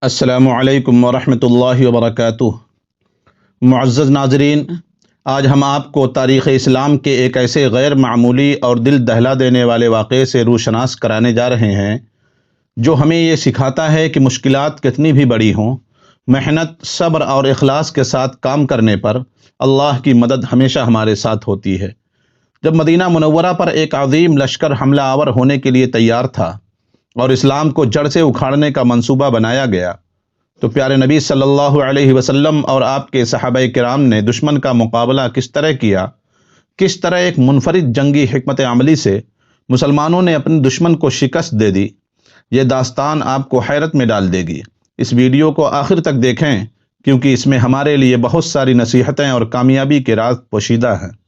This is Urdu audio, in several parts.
السلام علیکم ورحمۃ اللہ وبرکاتہ۔ معزز ناظرین، آج ہم آپ کو تاریخ اسلام کے ایک ایسے غیر معمولی اور دل دہلا دینے والے واقعے سے روشناس کرانے جا رہے ہیں جو ہمیں یہ سکھاتا ہے کہ مشکلات کتنی بھی بڑی ہوں، محنت، صبر اور اخلاص کے ساتھ کام کرنے پر اللہ کی مدد ہمیشہ ہمارے ساتھ ہوتی ہے۔ جب مدینہ منورہ پر ایک عظیم لشکر حملہ آور ہونے کے لیے تیار تھا اور اسلام کو جڑ سے اکھاڑنے کا منصوبہ بنایا گیا، تو پیارے نبی صلی اللہ علیہ وسلم اور آپ کے صحابہ کرام نے دشمن کا مقابلہ کس طرح کیا، کس طرح ایک منفرد جنگی حکمت عملی سے مسلمانوں نے اپنے دشمن کو شکست دے دی، یہ داستان آپ کو حیرت میں ڈال دے گی۔ اس ویڈیو کو آخر تک دیکھیں کیونکہ اس میں ہمارے لیے بہت ساری نصیحتیں اور کامیابی کے راز پوشیدہ ہیں۔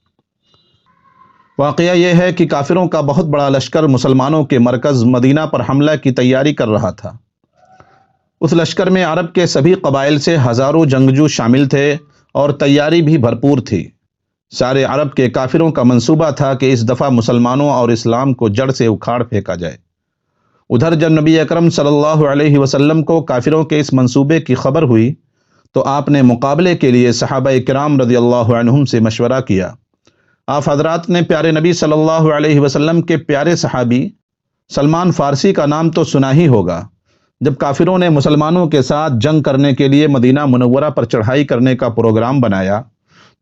واقعہ یہ ہے کہ کافروں کا بہت بڑا لشکر مسلمانوں کے مرکز مدینہ پر حملہ کی تیاری کر رہا تھا۔ اس لشکر میں عرب کے سبھی قبائل سے ہزاروں جنگجو شامل تھے اور تیاری بھی بھرپور تھی۔ سارے عرب کے کافروں کا منصوبہ تھا کہ اس دفعہ مسلمانوں اور اسلام کو جڑ سے اکھاڑ پھینکا جائے۔ ادھر جب نبی اکرم صلی اللہ علیہ وسلم کو کافروں کے اس منصوبے کی خبر ہوئی تو آپ نے مقابلے کے لیے صحابہ کرام رضی اللہ عنہم سے مشورہ کیا۔ آپ حضرات نے پیارے نبی صلی اللہ علیہ وسلم کے پیارے صحابی سلمان فارسی کا نام تو سنا ہی ہوگا۔ جب کافروں نے مسلمانوں کے ساتھ جنگ کرنے کے لیے مدینہ منورہ پر چڑھائی کرنے کا پروگرام بنایا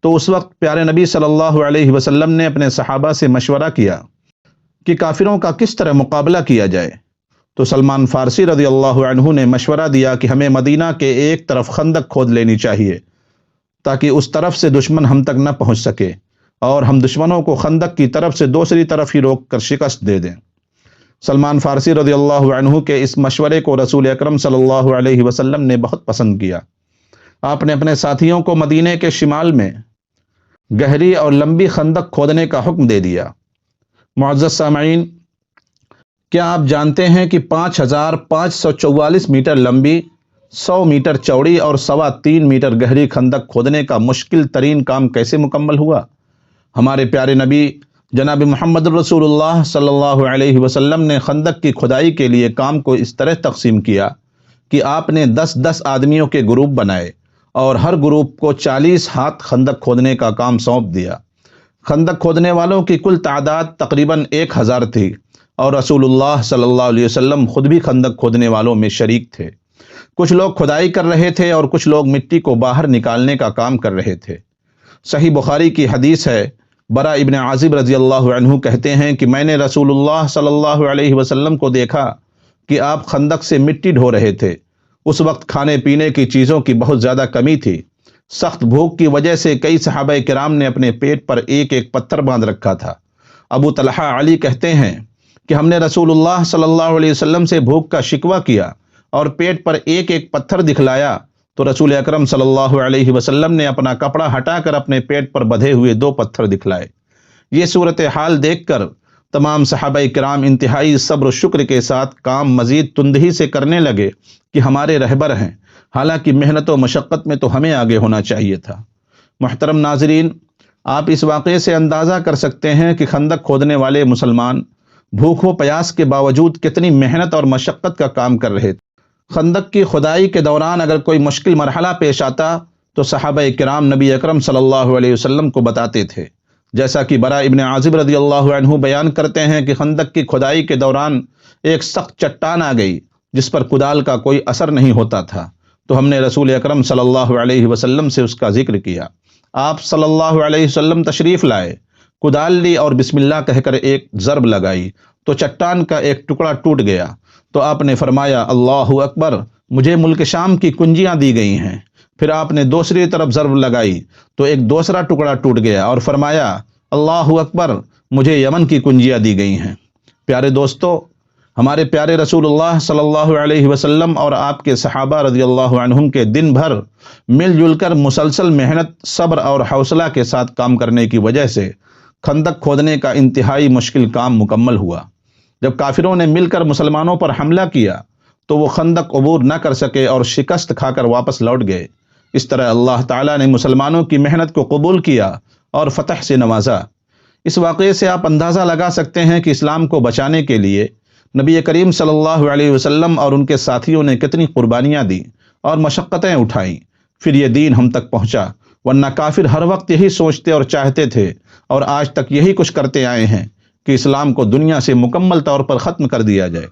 تو اس وقت پیارے نبی صلی اللہ علیہ وسلم نے اپنے صحابہ سے مشورہ کیا کہ کافروں کا کس طرح مقابلہ کیا جائے۔ تو سلمان فارسی رضی اللہ عنہ نے مشورہ دیا کہ ہمیں مدینہ کے ایک طرف خندق کھود لینی چاہیے تاکہ اس طرف سے دشمن ہم تک نہ پہنچ سکے اور ہم دشمنوں کو خندق کی طرف سے دوسری طرف ہی روک کر شکست دے دیں۔ سلمان فارسی رضی اللہ عنہ کے اس مشورے کو رسول اکرم صلی اللہ علیہ وسلم نے بہت پسند کیا۔ آپ نے اپنے ساتھیوں کو مدینے کے شمال میں گہری اور لمبی خندق کھودنے کا حکم دے دیا۔ معزز سامعین، کیا آپ جانتے ہیں کہ 5544 میٹر لمبی، 100 میٹر چوڑی اور 3.25 میٹر گہری خندق کھودنے کا مشکل ترین کام کیسے مکمل ہوا؟ ہمارے پیارے نبی جناب محمد رسول اللہ صلی اللہ علیہ وسلم نے خندق کی کھدائی کے لیے کام کو اس طرح تقسیم کیا کہ آپ نے 10 آدمیوں کے گروپ بنائے اور ہر گروپ کو 40 ہاتھ خندق کھودنے کا کام سونپ دیا۔ خندق کھودنے والوں کی کل تعداد تقریباً 1000 تھی اور رسول اللہ صلی اللہ علیہ وسلم خود بھی خندق کھودنے والوں میں شریک تھے۔ کچھ لوگ کھدائی کر رہے تھے اور کچھ لوگ مٹی کو باہر نکالنے کا کام کر رہے تھے۔ صحیح بخاری کی حدیث ہے، برا ابن عازب رضی اللہ عنہ کہتے ہیں کہ میں نے رسول اللہ صلی اللہ علیہ وسلم کو دیکھا کہ آپ خندق سے مٹی ڈھو رہے تھے۔ اس وقت کھانے پینے کی چیزوں کی بہت زیادہ کمی تھی۔ سخت بھوک کی وجہ سے کئی صحابہ کرام نے اپنے پیٹ پر ایک ایک پتھر باندھ رکھا تھا۔ ابو طلحہ علی کہتے ہیں کہ ہم نے رسول اللہ صلی اللہ علیہ وسلم سے بھوک کا شکوہ کیا اور پیٹ پر ایک ایک پتھر دکھلایا تو رسول اکرم صلی اللہ علیہ وسلم نے اپنا کپڑا ہٹا کر اپنے پیٹ پر بدھے ہوئے 2 پتھر دکھلائے۔ یہ صورتحال دیکھ کر تمام صحابہ کرام انتہائی صبر و شکر کے ساتھ کام مزید تندہی سے کرنے لگے کہ ہمارے رہبر ہیں، حالانکہ محنت و مشقت میں تو ہمیں آگے ہونا چاہیے تھا۔ محترم ناظرین، آپ اس واقعے سے اندازہ کر سکتے ہیں کہ خندق کھودنے والے مسلمان بھوک و پیاس کے باوجود کتنی محنت اور مشقت کا کام کر رہے تھے۔ خندق کی کھدائی کے دوران اگر کوئی مشکل مرحلہ پیش آتا تو صحابہ کرام نبی اکرم صلی اللہ علیہ وسلم کو بتاتے تھے، جیسا کہ برا ابن عازب رضی اللہ عنہ بیان کرتے ہیں کہ خندق کی کھدائی کے دوران ایک سخت چٹان آ گئی جس پر کدال کا کوئی اثر نہیں ہوتا تھا، تو ہم نے رسول اکرم صلی اللہ علیہ وسلم سے اس کا ذکر کیا۔ آپ صلی اللہ علیہ وسلم تشریف لائے، کدال لی اور بسم اللہ کہہ کر ایک ضرب لگائی تو چٹان کا ایک ٹکڑا ٹوٹ گیا۔ تو آپ نے فرمایا، اللہ اکبر، مجھے ملک شام کی کنجیاں دی گئی ہیں۔ پھر آپ نے دوسری طرف ضرب لگائی تو ایک دوسرا ٹکڑا ٹوٹ گیا اور فرمایا، اللہ اکبر، مجھے یمن کی کنجیاں دی گئی ہیں۔ پیارے دوستو، ہمارے پیارے رسول اللہ صلی اللہ علیہ وسلم اور آپ کے صحابہ رضی اللہ عنہم کے دن بھر مل جل کر مسلسل محنت، صبر اور حوصلہ کے ساتھ کام کرنے کی وجہ سے خندق کھودنے کا انتہائی مشکل کام مکمل ہوا۔ جب کافروں نے مل کر مسلمانوں پر حملہ کیا تو وہ خندق عبور نہ کر سکے اور شکست کھا کر واپس لوٹ گئے۔ اس طرح اللہ تعالیٰ نے مسلمانوں کی محنت کو قبول کیا اور فتح سے نوازا۔ اس واقعے سے آپ اندازہ لگا سکتے ہیں کہ اسلام کو بچانے کے لیے نبی کریم صلی اللہ علیہ وسلم اور ان کے ساتھیوں نے کتنی قربانیاں دیں اور مشقتیں اٹھائیں، پھر یہ دین ہم تک پہنچا، ورنہ کافر ہر وقت یہی سوچتے اور چاہتے تھے اور آج تک یہی کچھ کرتے آئے ہیں کہ اسلام کو دنیا سے مکمل طور پر ختم کر دیا جائے۔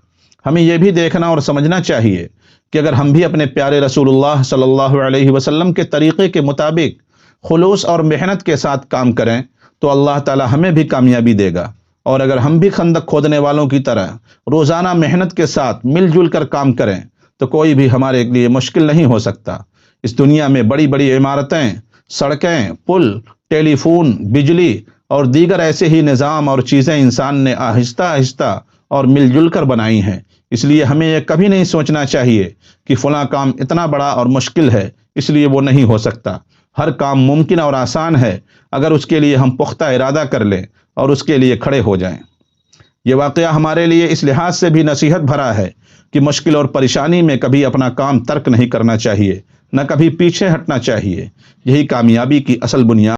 ہمیں یہ بھی دیکھنا اور سمجھنا چاہیے کہ اگر ہم بھی اپنے پیارے رسول اللہ صلی اللہ علیہ وسلم کے طریقے کے مطابق خلوص اور محنت کے ساتھ کام کریں تو اللہ تعالی ہمیں بھی کامیابی دے گا، اور اگر ہم بھی خندق کھودنے والوں کی طرح روزانہ محنت کے ساتھ مل جل کر کام کریں تو کوئی بھی ہمارے لیے مشکل نہیں ہو سکتا۔ اس دنیا میں بڑی بڑی عمارتیں، سڑکیں، پل، ٹیلی فون، بجلی اور دیگر ایسے ہی نظام اور چیزیں انسان نے آہستہ آہستہ اور مل جل کر بنائی ہیں۔ اس لیے ہمیں یہ کبھی نہیں سوچنا چاہیے کہ فلاں کام اتنا بڑا اور مشکل ہے اس لیے وہ نہیں ہو سکتا۔ ہر کام ممکن اور آسان ہے اگر اس کے لیے ہم پختہ ارادہ کر لیں اور اس کے لیے کھڑے ہو جائیں۔ یہ واقعہ ہمارے لیے اس لحاظ سے بھی نصیحت بھرا ہے کہ مشکل اور پریشانی میں کبھی اپنا کام ترک نہیں کرنا چاہیے، نہ کبھی پیچھے ہٹنا چاہیے۔ یہی کامیابی کی اصل بنیاد